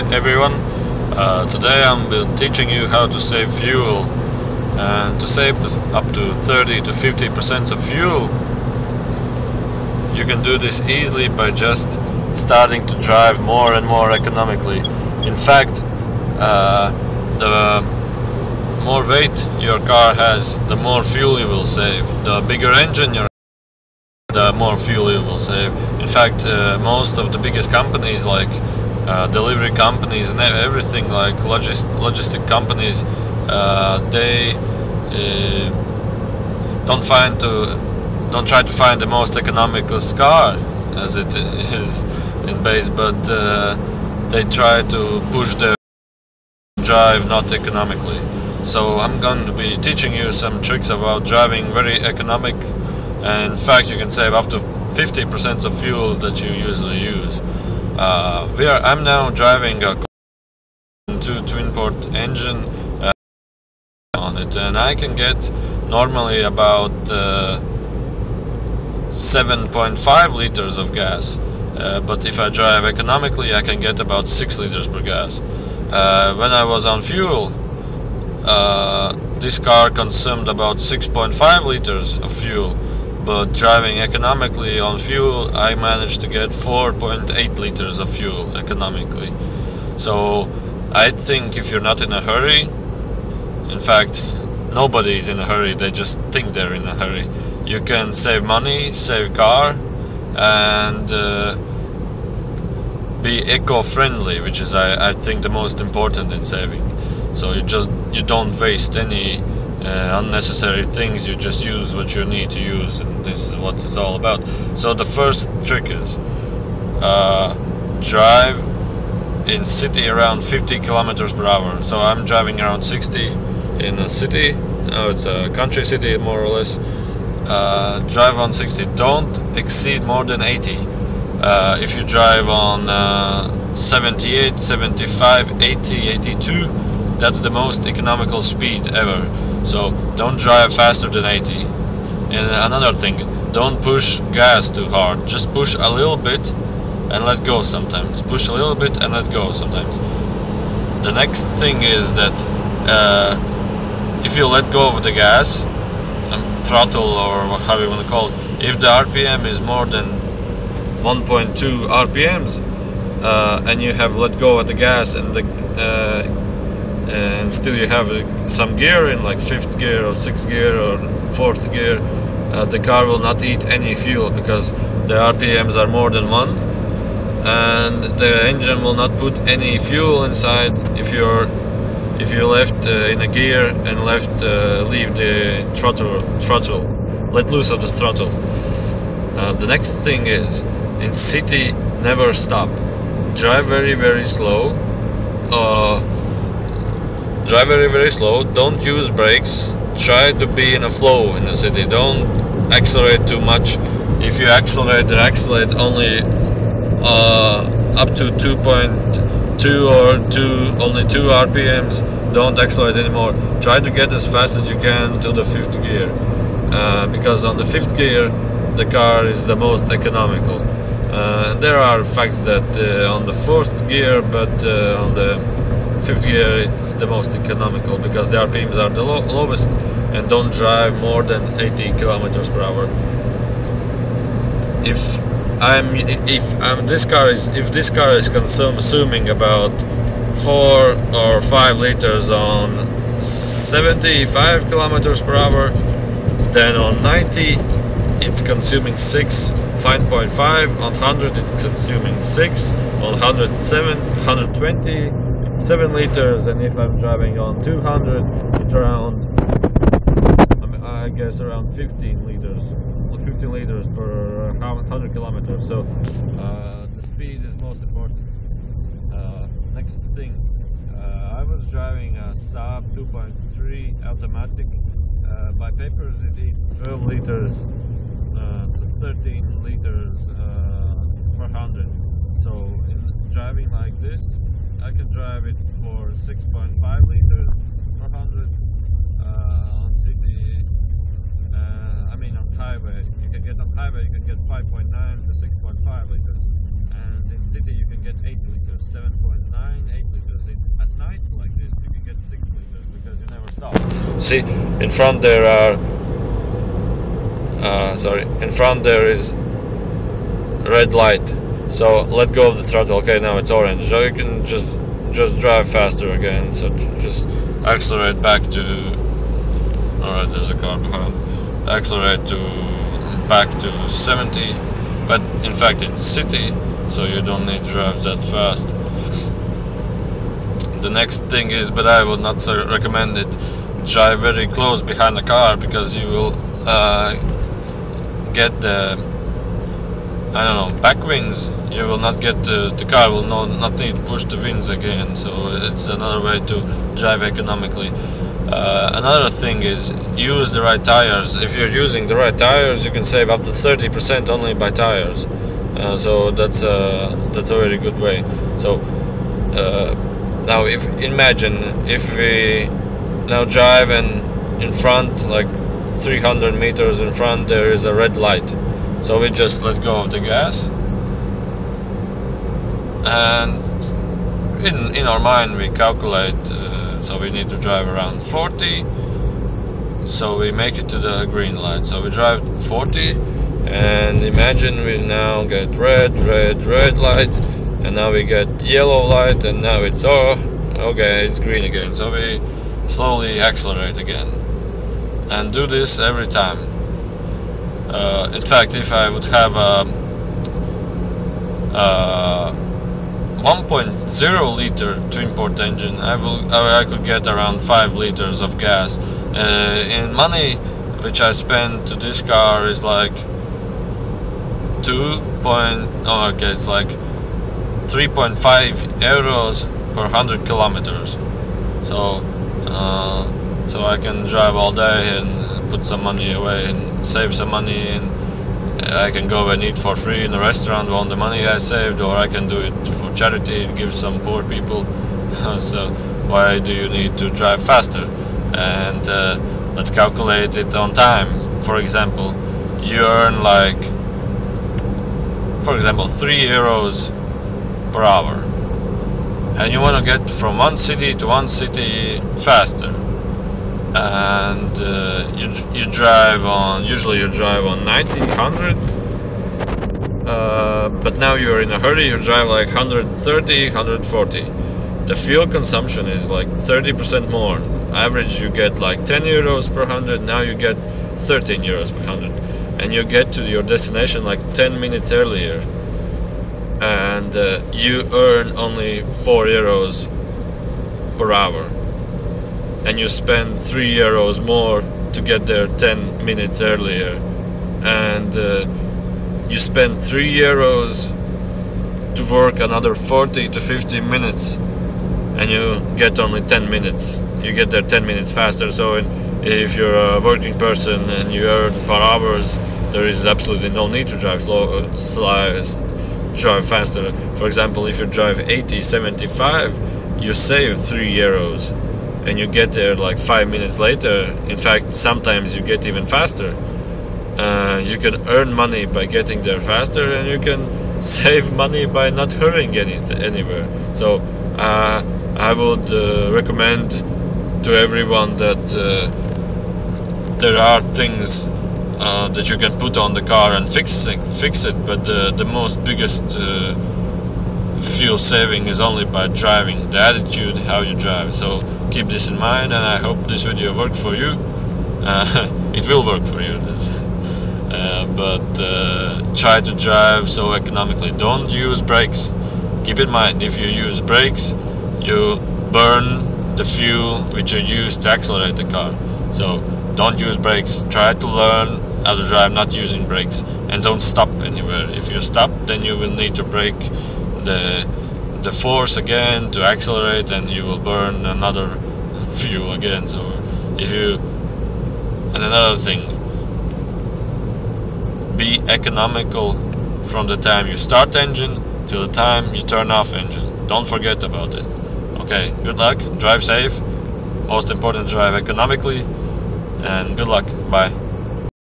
everyone. Today I'm teaching you how to save fuel, and to save up to 30 to 50% of fuel you can do this easily by just starting to drive more and more economically. In fact, the more weight your car has, the more fuel you will save. The bigger engine you the more fuel you will save. In fact, most of the biggest companies like delivery companies and everything, like logistic companies, they don't try to find the most economical car as it is in base, but they try to push their drive not economically. So I'm going to be teaching you some tricks about driving very economic, and in fact you can save up to 50% of fuel that you usually use. I'm now driving a twin port engine on it, and I can get normally about 7.5 liters of gas, but if I drive economically I can get about 6 liters per gas. When I was on fuel, this car consumed about 6.5 liters of fuel, but driving economically on fuel I managed to get 4.8 liters of fuel economically. So I think if you're not in a hurry, in fact nobody is in a hurry, they just think they're in a hurry, you can save money, save car, and be eco-friendly, which is I think the most important in saving. So you don't waste any unnecessary things, you just use what you need to use, and this is what it's all about. So the first trick is drive in city around 50 kilometers per hour. So I'm driving around 60 in a city. Now it's a country city more or less. Drive on 60. Don't exceed more than 80. If you drive on 78, 75, 80, 82, that's the most economical speed ever. So don't drive faster than 80. And another thing, don't push gas too hard. Just push a little bit and let go sometimes. Push a little bit and let go sometimes. The next thing is that if you let go of the gas, throttle or however you want to call it, if the RPM is more than 1.2 RPMs and you have let go of the gas and still you have some gear in, like 5th gear or 6th gear or 4th gear, the car will not eat any fuel because the RPMs are more than 1, and the engine will not put any fuel inside if you left in a gear and leave the throttle, let loose of the throttle. The next thing is, in city, never stop. Drive very, very slow. Don't use brakes. Try to be in a flow in the city. Don't accelerate too much. If you accelerate only up to 2.2 or only 2 RPMs, don't accelerate anymore. Try to get as fast as you can to the 5th gear, because on the 5th gear the car is the most economical. There are facts that on the 4th gear, but on the 5th gear it's the most economical because the RPMs are the lowest, and don't drive more than 80 kilometers per hour. If this car is consuming about 4 or 5 liters on 75 kilometers per hour, then on 90 it's consuming 5.5, on 100 it's consuming 6, on 120 it's 7 liters, and if I'm driving on 200 it's around, I guess around 15 liters per 100 kilometers. So the speed is most important. Next thing, I was driving a Saab 2.3 automatic. By papers it eats 12 liters to 13 liters per 100. So in driving like this, I can drive it for 6.5 liters per 100 on city. On highway, you can get 5.9 to 6.5 liters, and in city you can get 8 liters, 7.9, See, in front there are in front there is red light, so let go of the throttle. Okay, now it's orange, so you can just drive faster again. So just accelerate back to, alright, there's a car behind, accelerate to back to 70, but in fact it's city, so you don't need to drive that fast. The next thing is, but I would not recommend it, drive very close behind the car, because you will get the, I don't know, back wings. You will not get the car will not need to push the wings again, so it's another way to drive economically. Another thing is, use the right tires. If you're using the right tires, you can save up to 30% only by tires. So that's a very good way. So now, imagine if we now drive and in front, like 300 meters in front, there is a red light. So we just let go of the gas, and in our mind we calculate. So we need to drive around 40. So we make it to the green light. So we drive 40, and imagine we now get red light, and now we get yellow light, and now it's okay, it's green again. So we slowly accelerate again, and do this every time. In fact, if I would have a 1.0 liter twin-port engine, I could get around 5 liters of gas. In money, which I spend to this car, is like it's like 3.5 euros per 100 kilometers. So I can drive all day and put some money away and save some money, and I can go and eat for free in a restaurant on the money I saved, or I can do it for charity, give some poor people. So why do you need to drive faster? And let's calculate it on time. For example, you earn like, for example, 3 euros per hour, and you want to get from one city to one city faster, and you drive on, usually you drive on 90, 100, but now you're in a hurry, you drive like 130, 140. The fuel consumption is like 30% more. Average you get like 10 euros per 100, now you get 13 euros per 100, and you get to your destination like 10 minutes earlier, and you earn only 4 euros per hour, and you spend 3 euros more to get there 10 minutes earlier, and you spend 3 euros to work another 40 to 50 minutes, and you get only 10 minutes. You get there 10 minutes faster. So if you're a working person and you earn per hours, there is absolutely no need to drive drive faster. For example, if you drive 80, 75, you save 3 euros, and you get there like 5 minutes later. In fact, sometimes you get even faster. You can earn money by getting there faster, and you can save money by not hurrying anywhere. So I would recommend to everyone that there are things that you can put on the car and fix it, but the most biggest fuel saving is only by driving, the attitude, how you drive. So keep this in mind, and I hope this video worked for you. It will work for you, but try to drive so economically. Don't use brakes. Keep in mind, if you use brakes, you burn the fuel which you use to accelerate the car. So don't use brakes. Try to learn how to drive not using brakes, and don't stop anywhere. If you stop, then you will need to brake the force again to accelerate, and you will burn another fuel again. So and another thing, be economical from the time you start engine till the time you turn off engine. Don't forget about it. Okay, good luck, drive safe, most important, drive economically, and good luck, bye.